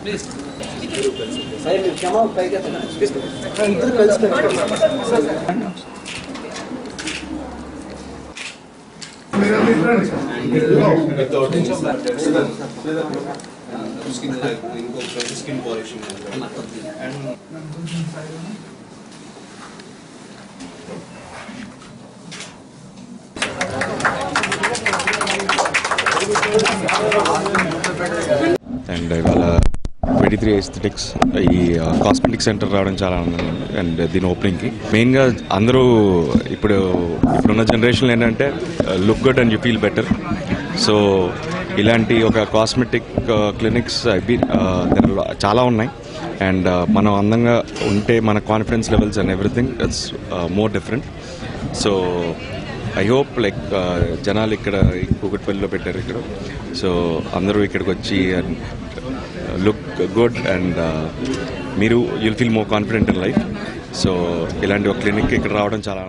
Please skin polishing and ఇవాళ 23 aesthetics ఈ cosmetic centre రావడం చాలా ఆనందంగా ఉంది. అండ్ దీని ఓపెనింగ్కి మెయిన్గా అందరూ ఇప్పుడున్న జనరేషన్లో ఏంటంటే look good and you feel better. So ఇలాంటి ఒక కాస్మెటిక్ క్లినిక్స్ చాలా ఉన్నాయి. అండ్ మనం అందంగా ఉంటే మన confidence levels and everything it's more different. So I hope like జనాలు ఇక్కడ కూకట్పల్లిలో పెట్టారు ఇక్కడ. సో అందరూ ఇక్కడికి వచ్చి అండ్ లుక్ గుడ్ అండ్ మీరు you'll feel more confident in life. So ఇలాంటి ఒక క్లినిక్ ఇక్కడ రావడం చాలా